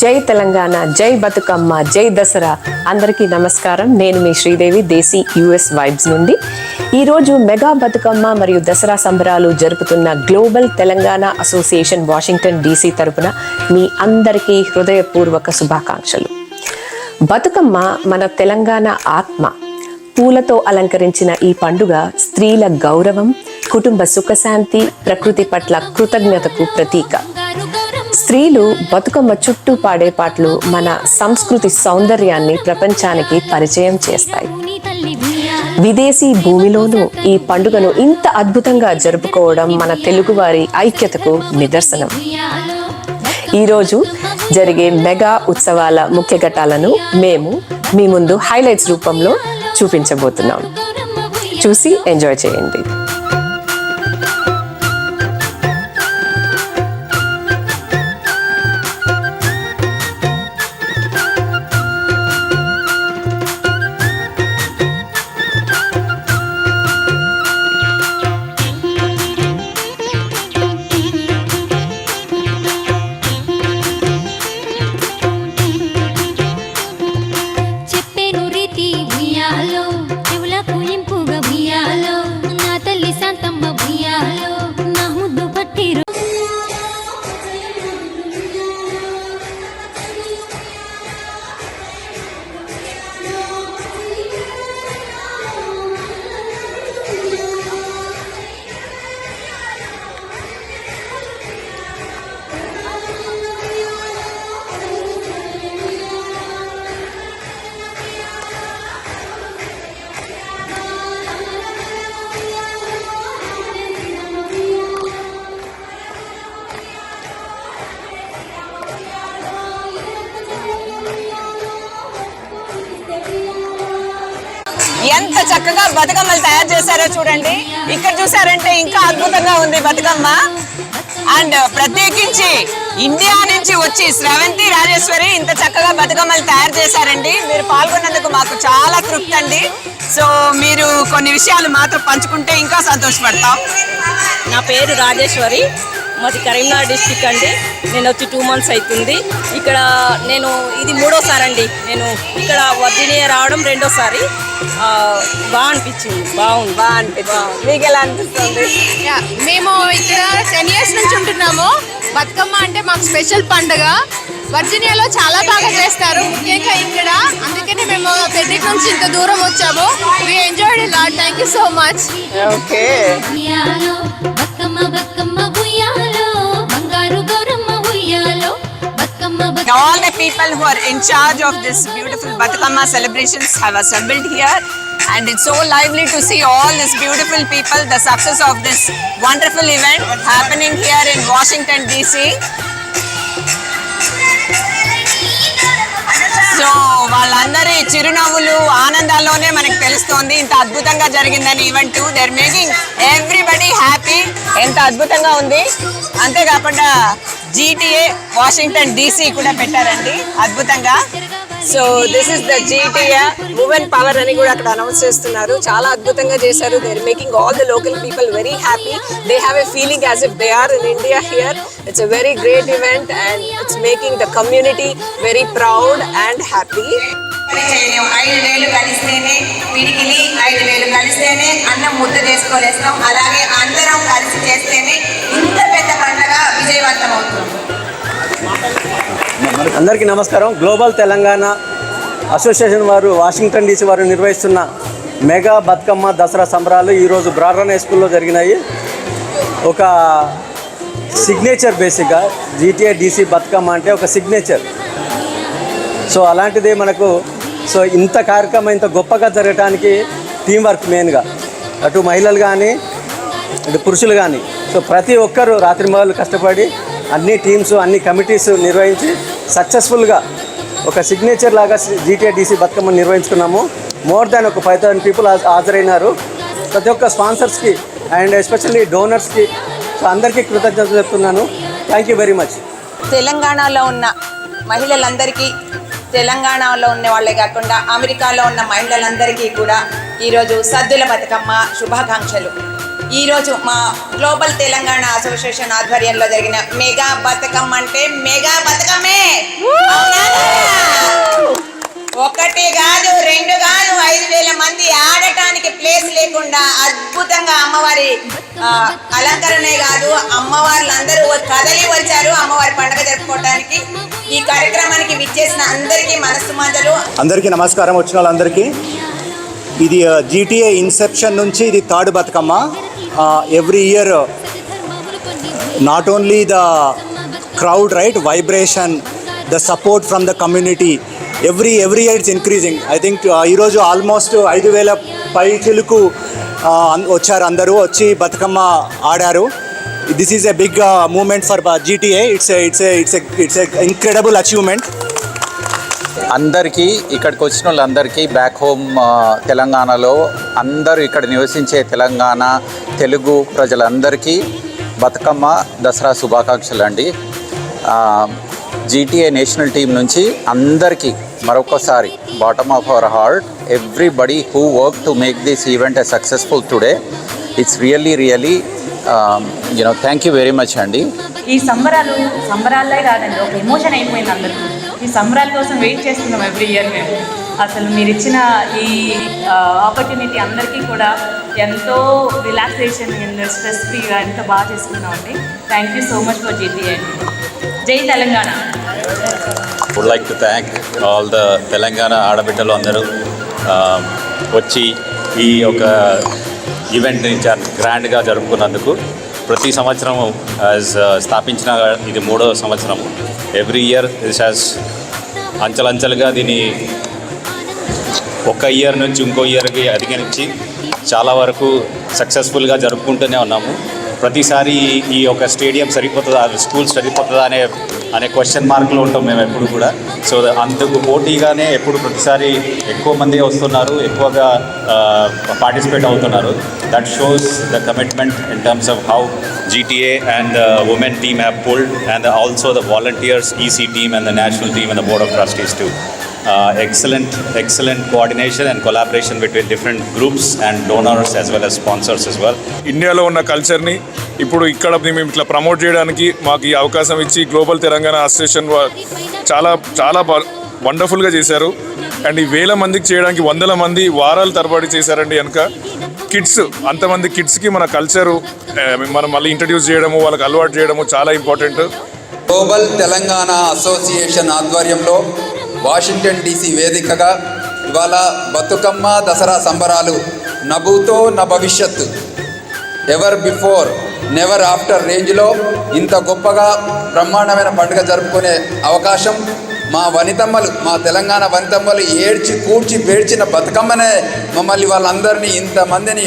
జై తెలంగాణ, జై బతుకమ్మ, జై దసరా. అందరికీ నమస్కారం. నేను మీ శ్రీదేవి, దేశీ యుఎస్ వైబ్స్ నుండి. ఈరోజు మెగా బతుకమ్మ మరియు దసరా సంబరాలు జరుపుతున్న global Telangana association Washington DC తరపున మీ అందరికీ హృదయపూర్వక శుభాకాంక్షలు. బతుకమ్మ మన తెలంగాణ ఆత్మ. పూలతో అలంకరించిన ఈ పండుగ స్త్రీల గౌరవం, కుటుంబ సుఖశాంతి, ప్రకృతి పట్ల కృతజ్ఞతకు ప్రతీక. స్త్రీలు బతుకమ్మ చుట్టూ పాడే పాటలు మన సంస్కృతి సౌందర్యాన్ని ప్రపంచానికి పరిచయం చేస్తాయి. విదేశీ భూమిలోనూ ఈ పండుగను ఇంత అద్భుతంగా జరుపుకోవడం మన తెలుగువారి ఐక్యతకు నిదర్శనం. ఈరోజు జరిగే మెగా ఉత్సవాల ముఖ్య ఘట్టాలను మేము మీ ముందు హైలైట్స్ రూపంలో చూపించబోతున్నాం. చూసి ఎంజాయ్ చేయండి. ఎంత చక్కగా బతుకమ్మలు తయారు చేశారో చూడండి. ఇక్కడ చూసారంటే ఇంకా అద్భుతంగా ఉంది బతుకమ్మ. అండ్ ప్రత్యేకించి ఇండియా నుంచి వచ్చి స్రవంతి రాజేశ్వరి ఇంత చక్కగా బతుకమ్మలు తయారు చేశారండి. మీరు పాల్గొన్నందుకు మాకు చాలా తృప్తి అండి. సో మీరు కొన్ని విషయాలు మాతో పంచుకుంటే ఇంకా సంతోషపడతాం. నా పేరు రాజేశ్వరి, మాది కరీంనగర్ డిస్టిక్ అండి. నేను వచ్చి 2 months అవుతుంది. ఇక్కడ నేను ఇది 3వసారి అండి. నేను ఇక్కడ వర్జీనియా రావడం 2వసారి. బాగా అనిపించింది. బాగుంది. మీకు ఎలా అనిపిస్తుంది? మేము ఇక్కడ 10 years నుంచి ఉంటున్నాము. బతుకమ్మ అంటే మాకు స్పెషల్ పండుగ. వర్జీనియాలో చాలా బాగా చేస్తారు, ముఖ్యంగా ఇక్కడ. అందుకని మేము పెద్దకి నుంచి ఇంత దూరం వచ్చాము. We enjoyed a lot. Thank you so much. Okay. All the people who are in charge of this beautiful Batukama celebrations have assembled here, and it's so lively to see all these beautiful people, the success of this wonderful event happening here in Washington DC. So వాళ్ళందరి చిరునవ్వులు, ఆనందాల్లోనే మనకు తెలుస్తోంది ఇంత అద్భుతంగా జరిగిందని event. They are making everybody happy. ఎంత అద్భుతంగా ఉంది. అంతేకాకుండా GTA వాషింగ్టన్ DC కూడా పెట్టారండి అద్భుతంగా. So this is the GTA women power అని కూడా అక్కడ అనౌన్స్ చేస్తున్నారు. చాలా అద్భుతంగా చేశారు. They are making all the local people very happy. They have a feeling as if they are in India here. It's a very great event and it's making the community very proud and happy. 5,000 కలిస్తేనే పిడికిలి, 5,000 కలిస్తేనే అన్నం ముద్ద చేసుకోలేస్తాం. అలాగే అందరం కలిసి చేస్తేనే ఇంత పెద్ద పండుగ విజయవంతం అవుతుంది. అందరికీ నమస్కారం. గ్లోబల్ తెలంగాణ అసోసియేషన్ వారు వాషింగ్టన్ DC వారు నిర్వహిస్తున్న మెగా బతుకమ్మ దసరా సంబరాలు ఈరోజు బ్రాడ్రన్ హై స్కూల్లో జరిగినాయి. ఒక సిగ్నేచర్ బేసిక్గా GTA DC బతుకమ్మ అంటే ఒక సిగ్నేచర్. సో అలాంటిదే మనకు ఇంత కార్యక్రమం ఇంత గొప్పగా జరగడానికి టీం వర్క్ మెయిన్గా, అటు మహిళలు కానీ ఇటు పురుషులు కానీ. సో ప్రతి ఒక్కరూ రాత్రి మగళ్ళు కష్టపడి అన్ని టీమ్స్, అన్ని కమిటీస్ నిర్వహించి సక్సెస్ఫుల్గా ఒక సిగ్నేచర్ లాగా GTA DC బతుకమ్మ నిర్వహించుకున్నాము. మోర్ దాన్ ఒక 5,000 పీపుల్ హాజరైనారు. ప్రతి ఒక్క స్పాన్సర్స్కి అండ్ ఎస్పెషల్లీ డోనర్స్కి సో అందరికీ కృతజ్ఞతలు చెప్తున్నాను. Thank you very much. తెలంగాణలో ఉన్న మహిళలందరికీ, తెలంగాణలో ఉన్న వాళ్ళే కాకుండా అమెరికాలో ఉన్న మహిళలందరికీ కూడా ఈరోజు సద్దుల బతుకమ్మ శుభాకాంక్షలు. ఈరోజు మా గ్లోబల్ తెలంగాణ అసోసియేషన్ ఆధ్వర్యంలో జరిగిన మెగా బతుకమ్మ అంటే మెగా బతుకమ్మే. అవునా కదా? ఒకటి కాదు, రెండు కాదు, 5,000 మంది ఆడటానికి ప్లేస్ లేకుండా అద్భుతంగా అమ్మవారి అలంకరణే కాదు, అమ్మవార్లందరూ కదలి వచ్చారు అమ్మవారి పండుగ జరుపుకోవడానికి. ఈ కార్యక్రమానికి విచ్చేసిన అందరికీ మనస్సు మంజలు. అందరికీ నమస్కారం. వచ్చిన వాళ్ళందరికీ ఇది GTA ఇన్సెప్షన్ నుంచి ఇది third Bathukamma. Every year not only the crowd right vibration, the support from the community, every year it's increasing. I think ఈరోజు ఆల్మోస్ట్ 5,000 పై చిలుకు వచ్చారు, అందరూ వచ్చి బతుకమ్మ ఆడారు. This is a big moment for GTA. It's incredible achievement. అందరికీ ఇక్కడికి వచ్చిన వాళ్ళందరికీ బ్యాక్ హోమ్ తెలంగాణలో అందరూ ఇక్కడ నివసించే తెలంగాణ తెలుగు ప్రజలందరికీ బతుకమ్మ దసరా శుభాకాంక్షలు అండి. GTA నేషనల్ టీం నుంచి అందరికీ మరొకసారి bottom of our heart everybody who work to make this event a successful today. It's really thank you very much అండి. ఈ సంబరాలే కాదండి, ఒక ఎమోషన్ అయిపోయింది అందరికీ. ఈ సంబరాల కోసం వెయిట్ చేస్తున్నాం ఎవ్రీ ఇయర్ మేము. అసలు మీరు ఇచ్చిన ఈ ఆపర్చునిటీ అందరికీ కూడా ఎంతో రిలాక్సేషన్ అండ్ స్ట్రెస్ ఫ్రీగా ఎంతో బాగా చేసుకున్నామండి. Thank you so much for GTA. జై Telangana. Would like to thank all the Telangana ఆడబిడ్డలు అందరూ వచ్చి ఈ ఒక ఈవెంట్ని చాలా గ్రాండ్గా జరుపుకున్నందుకు. ప్రతి సంవత్సరం స్థాపించిన ఇది 3వ సంవత్సరం. ఎవ్రీ ఇయర్ దిస్ హ్యాస్ అంచెలంచెలుగా దీన్ని ఒక ఇయర్ నుంచి ఇంకో ఇయర్కి అధిగమించి చాలా వరకు సక్సెస్ఫుల్గా జరుపుకుంటూనే ఉన్నాము. ప్రతిసారి ఈ ఒక స్టేడియం సరిపోతుందా, స్కూల్ సరిపోతుందా అనే క్వశ్చన్ మార్కులు ఉంటాం మేము ఎప్పుడు కూడా. సో అందుకు పోటీగానే ఎప్పుడు ప్రతిసారి ఎక్కువ మంది వస్తున్నారు, ఎక్కువగా పార్టిసిపేట్ అవుతున్నారు. That shows the commitment in terms of how GTA and the women team have pulled, and also the volunteers, EC team and the national team and the board of trustees too. Excellent coordination and collaboration between different groups and donors as well as sponsors as well. ఇండియాలో ఉన్న కల్చర్ని ఇప్పుడు ఇక్కడ మేము ఇట్లా promote చేయడానికి మాకు ఈ అవకాశం ఇచ్చి గ్లోబల్ తెలంగాణ అసోసియేషన్ చాలా వండర్ఫుల్గా చేశారు. అండ్ ఈ 1,000 మందికి చేయడానికి 100 మంది వారాల తరబడి చేశారండి. వెనక కిడ్స్, అంతమంది కిడ్స్కి మన కల్చరు మనం మళ్ళీ ఇంట్రడ్యూస్ చేయడము, వాళ్ళకి అలవాటు చేయడము చాలా ఇంపార్టెంట్. గ్లోబల్ తెలంగాణ అసోసియేషన్ ఆధ్వర్యంలో వాషింగ్టన్ DC వేదికగా ఇవాళ బతుకమ్మ దసరా సంబరాలు నభూతో నా భవిష్యత్తు, ఎవర్ బిఫోర్ నెవర్ ఆఫ్టర్ రేంజ్లో ఇంత గొప్పగా బ్రహ్మాండమైన పండుగ జరుపుకునే అవకాశం మా వనితమ్మలు, మా తెలంగాణ వనితమ్మలు ఏడ్చి కూర్చి పేర్చిన బతుకమ్మనే మమ్మల్ని వాళ్ళందరినీ ఇంతమందిని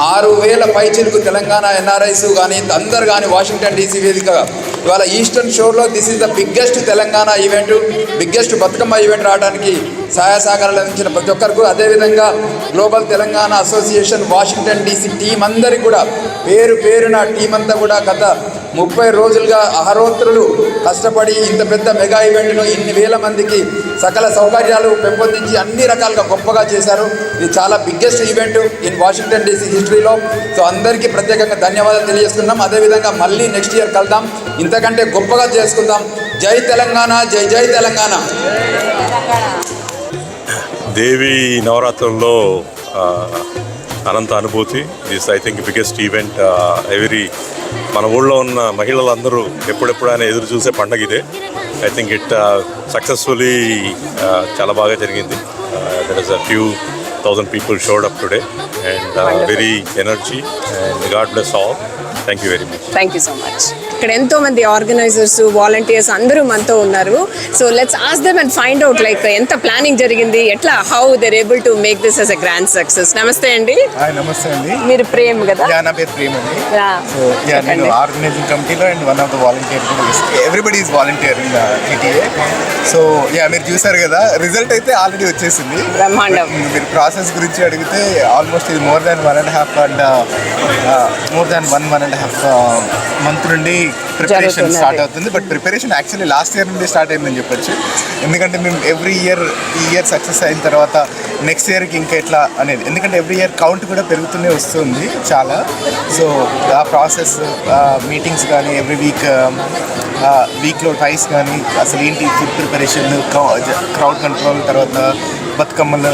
6,000 పైచిలుకు తెలంగాణ NRIs కానీ అందరు కానీ వాషింగ్టన్ DC వేదికగా ఇవాళ ఈస్టర్న్ షోర్లో this is the biggest Telangana event, biggest Bathukamma event రావడానికి సహాయ సహకారాలు అందించిన ప్రతి ఒక్కరికి, అదేవిధంగా global Telangana association Washington DC team అందరికీ కూడా పేరున టీం అంతా కూడా గత 30 రోజులుగా అహరోత్రులు కష్టపడి ఇంత పెద్ద మెగా ఈవెంట్ను ఇన్ని 1,000 మందికి సకల సౌకర్యాలు పెంపొందించి అన్ని రకాలుగా గొప్పగా చేశారు. ఇది చాలా biggest event in Washington DC హిస్టరీలో. సో అందరికీ ప్రత్యేకంగా ధన్యవాదాలు తెలియజేస్తున్నాం. అదేవిధంగా మళ్ళీ నెక్స్ట్ ఇయర్ కలుద్దాం, ఇంతకంటే గొప్పగా చేసుకుందాం. జై తెలంగాణ, జై జై తెలంగాణ. దేవి నవరాత్రుల్లో అనంత అనుభూతి. This I think biggest event. మన ఊళ్ళో ఉన్న మహిళలందరూ ఎప్పుడెప్పుడైనా ఎదురు చూసే పండగ ఇదే. ఐ థింక్ ఇట్ సక్సెస్ఫుల్లీ చాలా బాగా జరిగింది. There is a few thousand people showed up today and very energy and God bless all. Thank you very much. Thank you so much. ఇక్కడ ఎంతో మంది ఆర్గనైజర్స్, వాలంటీర్స్ అందరూ మనతో ఉన్నారు. So let's ask them and find out like ఎంత planning జరిగింది, ఎట్లా how they're able to make this as a grand success. నమస్తే అండి. నమస్తే అండి. మీరు ప్రేమ్ కదా? నా పేరు ప్రేమ్ అండి. సో నేను ఆర్గనైజింగ్ కమిటీలో and one of the volunteer. Everybody is volunteer in GTA. So మీరు చూసారు కదా, రిజల్ట్ అయితే ఆల్రెడీ వచ్చేసింది. బ్రహ్మాండం. మీరు ప్రాసెస్ గురించి అడిగితే ఆల్మోస్ట్ ఇది more than 1.5 and more than 1.5 1.5 month నుండి ప్రిపరేషన్ స్టార్ట్ అవుతుంది. But preparation actually last year నుండి స్టార్ట్ అయిందని చెప్పొచ్చు. ఎందుకంటే మేము ఎవ్రీ ఇయర్ ఈ ఇయర్ సక్సెస్ అయిన తర్వాత నెక్స్ట్ ఇయర్కి ఇంకా ఎట్లా అనేది, ఎందుకంటే ఎవ్రీ ఇయర్ కౌంట్ కూడా పెరుగుతూనే వస్తుంది చాలా. సో ఆ ప్రాసెస్ మీటింగ్స్ కానీ ఎవ్రీ వీక్లో ట్వైస్ కానీ అసలు ఏంటి ఫుడ్ ప్రిపరేషన్, క్రౌడ్ కంట్రోల్, తర్వాత బతుకమ్మలు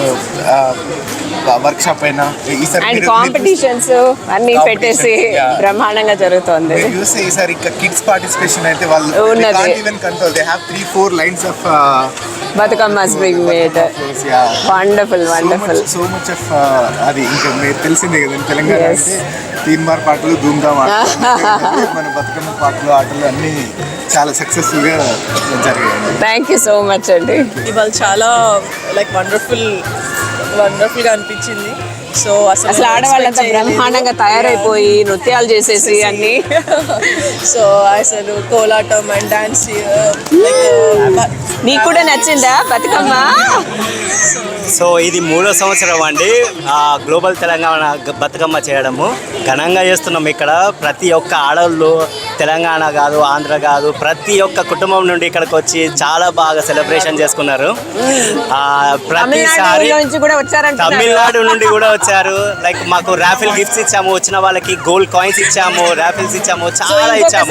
వర్క్షాప్ అయినా ఈసారి కాంపిటీషన్స్ అన్ని పెట్టేసి బ్రహ్మాండంగా జరుగుతుంది. చూస్తే ఈసారి ఇంకా కిడ్స్ పార్టిసిపేషన్ అయితే వాళ్ళు even control, they have 3-4 lines of Bathukammas being made. Wonderful wonderful. So much of అది ఇంకా మీరు తెలిసిందే కదా తెలంగాణ అంటే తీన్మార్ పాటలు, ధూమ్ధామ్ ఆటలు, మన బతుకమ్మ పాటలు ఆటలు అన్నీ చాలా సక్సెస్ఫుల్గా జరిగాయి. థ్యాంక్ యూ సో మచ్ అండి. ఇవాళ చాలా లైక్ వండర్ఫుల్గా అనిపించింది. సో అసలు ఆడవాళ్ళంతా బ్రహ్మాండంగా తయారైపోయి నృత్యాలు చేసేసి అన్ని. సో అసలు కోలాటం అండ్ డాన్స్. నీకు కూడా నచ్చిందా బతుకమ్మ? సో ఇది 3వ సంవత్సరం అండి గ్లోబల్ తెలంగాణ బతుకమ్మ చేయడము. ఘనంగా చేస్తున్నాం ఇక్కడ. ప్రతి ఒక్క ఆడవాళ్ళు తెలంగాణ కాదు, ఆంధ్ర కాదు, ప్రతి ఒక్క కుటుంబం నుండి ఇక్కడికి వచ్చి చాలా బాగా సెలబ్రేషన్ చేసుకున్నారు. ప్రతిసారి తమిళనాడు నుండి కూడా వచ్చారు. లైక్ మాకు రాఫిల్ గిఫ్ట్స్ ఇచ్చాము, వచ్చిన వాళ్ళకి గోల్డ్ కాయిన్స్ ఇచ్చాము, రాఫిల్స్ ఇచ్చాము, చాలా ఇచ్చాము.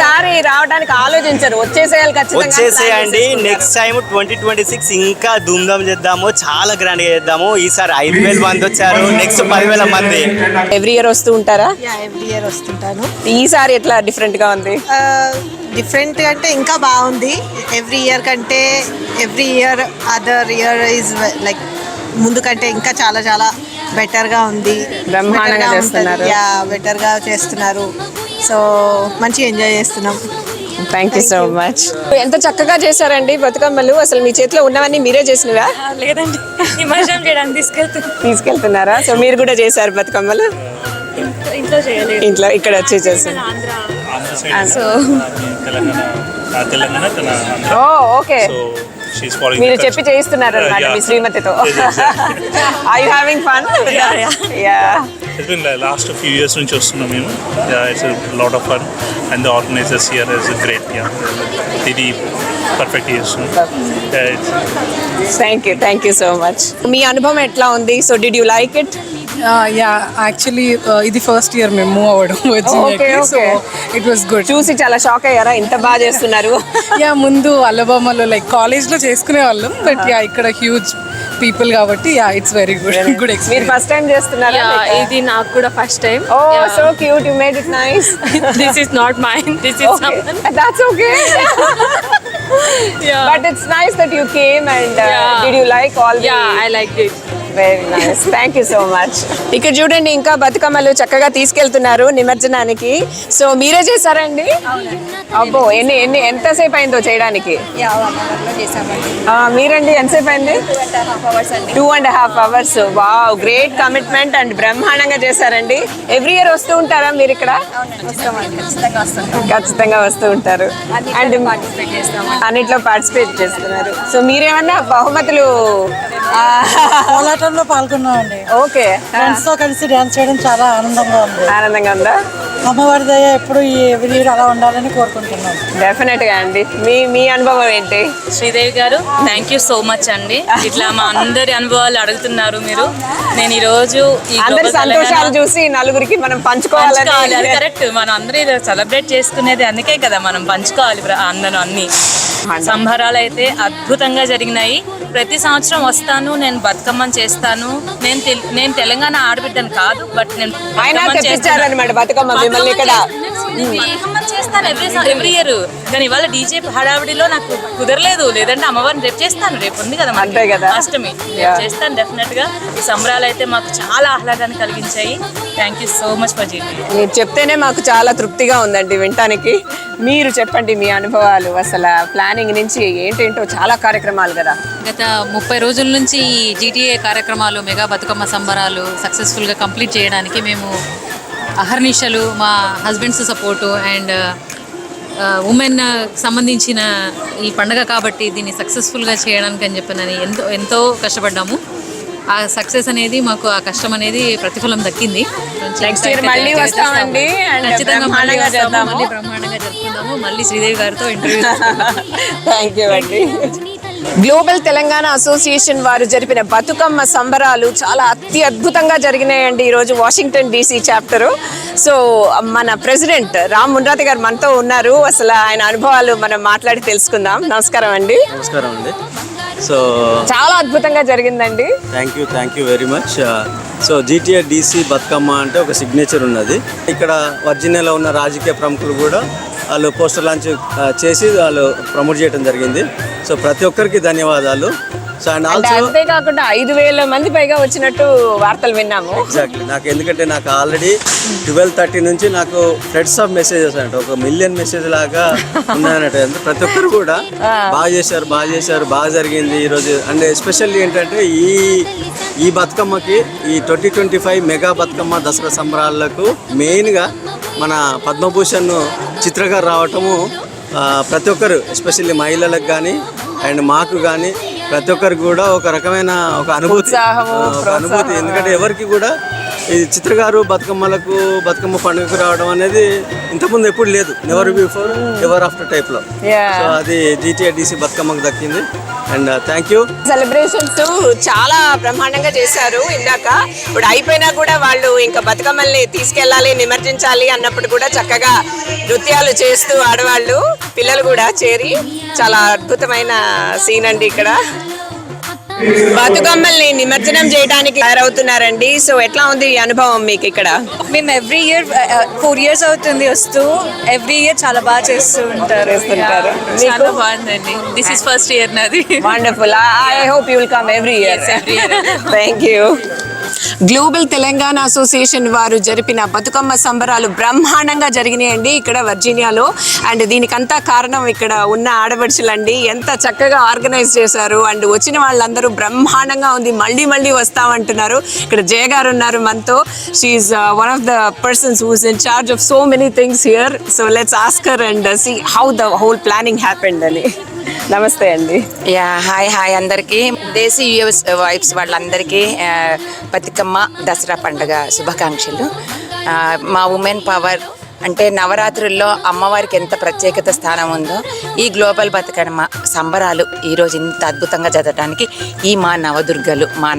రావడానికి ఆలోచించారు, వచ్చేసేయండి. నెక్స్ట్ టైం 2026 ఇంకా ధూమ్ధామ్ చేద్దాము, చాలా గ్రాండ్ గా చేద్దాము. ఈసారి 5,000 మంది వచ్చారు, నెక్స్ట్ 10,000 మంది. ఎవ్రీ ఇయర్ వస్తూ ఉంటారా? ఎవ్రీ ఇయర్ వస్తుంటాను. ఈసారి ఎట్లా డిఫరెంట్ గా ఉంది? డిఫరెంట్ అంటే ఇంకా బాగుంది. ఎవ్రీ ఇయర్ కంటే every year other year is like ముందు కంటే ఇంకా చాలా చాలా బెటర్గా ఉంది. బ్రహ్మాండంగా చేస్తున్నారు. బెటర్గా చేస్తున్నారు. సో మంచిగా ఎంజాయ్ చేస్తున్నాం. Thank you so much. ఎంత చక్కగా చేశారండి బతుకమ్మలు. అసలు మీ చేతిలో ఉన్నవన్నీ మీరే చేసినవా? లేదండి, నిమజ్జనం చేయడానికి తీసుకెళ్తున్నారా? సో మీరు కూడా చేశారు బతుకమ్మలు? ఇంట్లో చేయలేదు, ఇంట్లో ఇక్కడ వచ్చి చేశారు. సో ఓకే, మీరు చెప్పి చేయిస్తున్నారు అన్నమాట మీ శ్రీమతితో. Are you having fun? Yeah. It's been the last few years నుంచి వస్తున్నాం మేము. It's a lot of fun and the organizers here is great. ఇది పర్ఫెక్ట్ చేస్తున్నాం. Thank you so much. మీ అనుభవం ఎట్లా ఉంది? So did you like it? Actually ఇది first year మేము మూవ్ అవ్వడం వచ్చింది. So it was good. చూసి చాలా షాక్ అయ్యారా ఇంత బాగా చేస్తున్నారు? ముందు అల్లబామలో లైక్ కాలేజ్లో చేసుకునే వాళ్ళం, బట్ ఇక్కడ హ్యూజ్ పీపుల్ కాబట్టి ఇట్స్ వెరీ గుడ్ ఎక్స్పీరియన్స్. మీరు ఫస్ట్ టైం చేస్తున్నారా? ఇది నాకు కూడా first time. Oh, so cute, you made it nice. This is not mine, this is someone. That's okay. But it's nice that you came and did you like all the... I liked it. Very nice. Thank you so much. ఇక్కడ చూడండి ఇంకా బతుకమ్మలు చక్కగా తీసుకెళ్తున్నారు నిమజ్జనానికి. So మీరే చేశారండి? అబ్బో, ఎంతసేపు అయిందో చేయడానికి? మీరండి ఎంతసేపు అయింది? 2.5 hours. Wow, great commitment and బ్రహ్మాండంగా చేశారండి. ఎవ్రీ ఇయర్ వస్తూ ఉంటారా మీరు ఇక్కడ? ఖచ్చితంగా వస్తూ ఉంటారు. అండ్ అన్నిట్లో పార్టిసిపేట్ చేస్తున్నారు. సో మీరేమన్నా బహుమతులు? కోలాటంలో పాల్గొన్నామండి. ఓకే, ఫ్రెండ్స్ తో కలిసి డాన్స్ చేయడం చాలా ఆనందంగా ఉంది. ఆనందంగా ఉందా? అమ్మవారి దయ ఎప్పుడు ఎవ్రీ ఇయర్ అలా ఉండాలని కోరుకుంటున్నాను. డెఫినెట్ గా అండి. మీ అనుభవం ఏంటి? శ్రీదేవి గారు, థ్యాంక్ యూ సో మచ్ అండి. ఇట్లా మా అందరి అనుభవాలు అడుగుతున్నారు మీరు. నేను ఈ రోజు అందరి సంతోషాలు చూసి నలుగురికి మనం పంచుకోవాలి. అది కరెక్ట్. మనం అందరూ సెలబ్రేట్ చేసుకునేది అందుకే కదా, మనం పంచుకోవాలి అందరూ. అన్ని సంబరాలు అయితే అద్భుతంగా జరిగినాయి. ప్రతి సంవత్సరం వస్తాను, నేను బతుకమ్మని చేస్తాను. నేను తెలంగాణ ఆడబిడ్డను కాదు, బట్ నేను చేస్తాను ఎవ్రీ ఇయర్. కానీ ఇవాళ డీజే హడావిడిలో నాకు కుదరలేదు. లేదంటే అమ్మవారిని రేపు చేస్తాను. రేపు ఉంది కదా అష్టమి, చేస్తాను డెఫినెట్ గా. ఈ సంబరాలు అయితే మాకు చాలా ఆహ్లాదాన్ని కలిగించాయి. Thank you so much for GT. మీరు చెప్తేనే మాకు చాలా తృప్తిగా ఉందండి వినటానికి. మీరు చెప్పండి మీ అనుభవాలు. అసలు ప్లానింగ్ నుంచి ఏంటేంటో చాలా కార్యక్రమాలు కదా. గత 30 రోజుల నుంచి జీటీఏ కార్యక్రమాలు, మెగా బతుకమ్మ సంబరాలు సక్సెస్ఫుల్గా కంప్లీట్ చేయడానికి మేము అహర్నిశలు, మా హస్బెండ్స్ సపోర్టు అండ్ ఉమెన్ సంబంధించిన ఈ పండగ కాబట్టి దీన్ని సక్సెస్ఫుల్గా చేయడానికి అని చెప్పి ఎంతో కష్టపడ్డాము. ఆ సక్సెస్ అనేది మాకు ఆ కష్టం అనేది ప్రతిఫలం దక్కింది. నెక్స్ట్ ఇయర్ మళ్ళీ వస్తామండి and ఖచ్చితంగా మళ్ళీ బ్రహ్మాండంగా వస్తాము, చేద్దాము. మళ్ళీ బ్రహ్మాండంగా జరుపుకుందాము. మళ్ళీ శ్రీదేవి గారితో ఇంటర్వ్యూ థ్యాంక్ యూ అండి. గ్లోబల్ తెలంగాణ అసోసియేషన్ వారు జరిపిన బతుకమ్మ సంబరాలు చాలా అద్భుతంగా జరిగినాయండి ఈరోజు వాషింగ్టన్ డీసీ చాప్టర్. సో మన ప్రెసిడెంట్ రామ్ మున్రాతి గారు మనతో ఉన్నారు. అసలు ఆయన అనుభవాలు మనం మాట్లాడి తెలుసుకుందాం. నమస్కారం అండి. నమస్కారం అండి. సో చాలా అద్భుతంగా జరిగిందండి. Thank you very much. So GTA DC Bathukamma అంటే ఒక సిగ్నేచర్ ఉన్నది. ఇక్కడ వర్జీనియాలో ఉన్న రాజకీయ ప్రముఖులు కూడా వాళ్ళు పోస్టర్ లాంచ్ చేసి వాళ్ళు ప్రమోట్ చేయడం జరిగింది. సో ప్రతి ఒక్కరికి ధన్యవాదాలు. సో అండ్ ఆల్సో అంతేకాకుండా 5,000 మంది పైగా వచ్చినట్టు వార్తలు విన్నాము. ఎగ్జాక్ట్లీ నాకు ఆల్రెడీ 12:30 నుంచి నాకు ఫ్లడ్స్ ఆఫ్ మెసేజెస్ అంటే 1 మిలియన్ మెసేజ్ లాగా ఉన్నాయన్నట్టు. ప్రతి ఒక్కరు కూడా బాగా చేశారు, బాగా జరిగింది ఈరోజు. అండ్ ఎస్పెషల్లీ ఏంటంటే ఈ బతుకమ్మకి ఈ 2025 మెగా బతుకమ్మ దసరా సంబరాలకు మెయిన్గా మన పద్మభూషణ్ చిత్రగారు రావటము ప్రతి ఒక్కరు ఎస్పెషల్లీ మహిళలకు కానీ అండ్ మాకు కానీ ప్రతి ఒక్కరికి కూడా ఒక రకమైన ఒక అనుభూతి. ఎందుకంటే ఎవరికి కూడా ఈ చిత్రగారు బతుకమ్మ పండుగకు రావడం అనేది ఇంతకుముందు ఎప్పుడు లేదు. నెవర్ బిఫోర్ ఎవర్ ఆఫ్టర్ టైప్లో. సో అది జీటీఏ డీసీ బతుకమ్మకు దక్కింది. And thank you. సెలబ్రేషన్స్ చాలా బ్రహ్మాండంగా చేశారు. ఇందాక ఇప్పుడు అయిపోయినా కూడా వాళ్ళు ఇంకా బతుకమ్మల్ని తీసుకెళ్ళాలి, నిమజ్జించాలి అన్నప్పుడు కూడా చక్కగా నృత్యాలు చేస్తూ ఆడవాళ్ళు పిల్లలు కూడా చేరి చాలా అద్భుతమైన సీన్ అండి. ఇక్కడ బతుకమ్మల్ని నిమజ్జనం చేయడానికి తయారవుతున్నారండి. సో ఎట్లా ఉంది ఈ అనుభవం మీకు ఇక్కడ? మేము ఎవ్రీ ఇయర్ 4 years అవుతుంది వస్తూ, ఎవ్రీ ఇయర్ చాలా బాగా చేస్తూ ఉంటారు. చాలా బాగుందండి. దిస్ ఇస్ ఫస్ట్ ఇయర్ నాది. Wonderful. I hope you will come every year. Thank you. Global Telangana association వారు జరిపిన బతుకమ్మ సంబరాలు బ్రహ్మాండంగా జరిగినాయండి ఇక్కడ వర్జీనియాలో. అండ్ దీనికంతా కారణం ఇక్కడ ఉన్న ఆడపడుచులండి. ఎంత చక్కగా ఆర్గనైజ్ చేశారు. అండ్ వచ్చిన వాళ్ళందరూ బ్రహ్మాండంగా ఉంది, మళ్ళీ వస్తామంటున్నారు. ఇక్కడ జయ గారు ఉన్నారు మనతో. She is one of the persons who is in charge of so many things here. So let's ask her and see how the whole planning happened అని. నమస్తే అండి. హాయ్ అందరికీ. దేశీ యూఎస్ వైబ్స్ వాళ్ళందరికీ బతుకమ్మ దసరా పండుగ శుభాకాంక్షలు. మా ఉమెన్ పవర్ అంటే నవరాత్రుల్లో అమ్మవారికి ఎంత ప్రత్యేకత స్థానం ఉందో ఈ గ్లోబల్ బతుకమ్మ సంబరాలు ఈరోజు ఇంత అద్భుతంగా జరగడానికి ఈ మా నవదుర్గలు, మా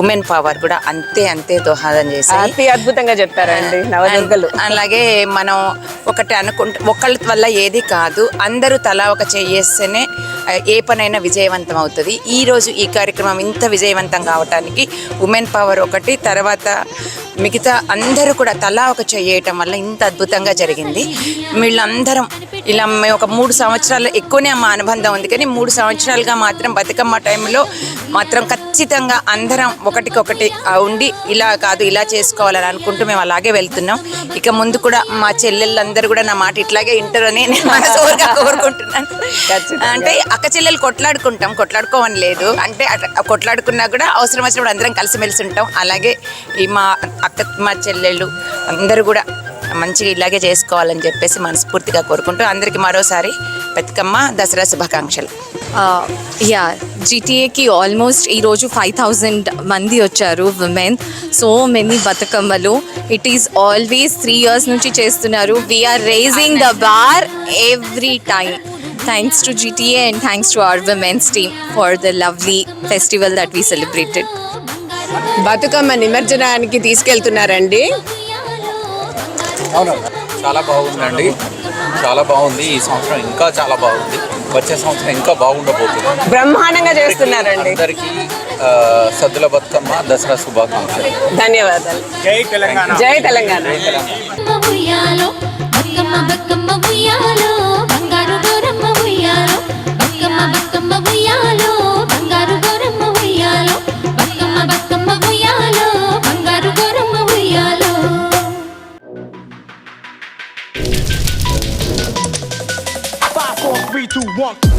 ఉమెన్ పవర్ కూడా అంతే దోహదం చేసి అద్భుతంగా చెప్పారండి నవదుర్గలు. అలాగే మనం ఒకటి ఒకళ్ళ వల్ల ఏది కాదు, అందరూ తలా ఒక చేస్తేనే ఏ పనైనా విజయవంతం అవుతుంది. ఈరోజు ఈ కార్యక్రమం ఇంత విజయవంతం కావటానికి ఉమెన్ పవర్ ఒకటి, తర్వాత మిగతా అందరూ కూడా తలా ఒక చేయటం వల్ల ఇంత అద్భుతంగా జరిగింది. వీళ్ళందరం ఇలా మేము ఒక 3 సంవత్సరాలు ఎక్కువనే మా అనుబంధం ఉంది, కానీ 3 సంవత్సరాలుగా మాత్రం బతుకమ్మ టైంలో మాత్రం ఖచ్చితంగా అందరం ఒకటికొకటి ఉండి ఇలా కాదు ఇలా చేసుకోవాలని అనుకుంటూ మేము అలాగే వెళ్తున్నాం. ఇక ముందు కూడా మా చెల్లెళ్ళందరూ కూడా నా మాట ఇట్లాగే వింటారని నేను మనస్ఫూర్తిగా కోరుకుంటున్నాను. అంటే అక్క చెల్లెలు కొట్లాడుకోవని లేదు, అంటే కొట్లాడుకున్నా కూడా అవసరం వచ్చినప్పుడు అందరం కలిసిమెలిసి ఉంటాం. అలాగే ఈ మా చెల్లెళ్ళు అందరూ కూడా మంచిగా ఇలాగే చేసుకోవాలని చెప్పేసి మనస్ఫూర్తిగా కోరుకుంటూ అందరికీ మరోసారి బతుకమ్మ దసరా శుభాకాంక్షలు. జీటీఏకి ఆల్మోస్ట్ ఈరోజు 5,000 మంది వచ్చారు విమెన్. సో మెనీ బతుకమ్మలు. ఇట్ ఈస్ ఆల్వేస్ 3 years నుంచి చేస్తున్నారు. We are raising the bar every time. Thanks to GTA and thanks to our women's team for the lovely festival that we celebrated. Bathukamma నిమజ్జనానికి తీసుకెళ్తున్నారండి. చాలా బాగుందండి, చాలా బాగుంది. ఈ సంవత్సరం ఇంకా చాలా బాగుంది, వచ్చే సంవత్సరం ఇంకా బాగుండబోతుంది. బ్రహ్మాండంగా చేస్తున్నారండి. అందరికీ సద్దుల బతుకమ్మ దసరా శుభాకాంక్షలు. ధన్యవాదాలు. జై తెలంగాణ. జై తెలంగాణ. Three, two, one.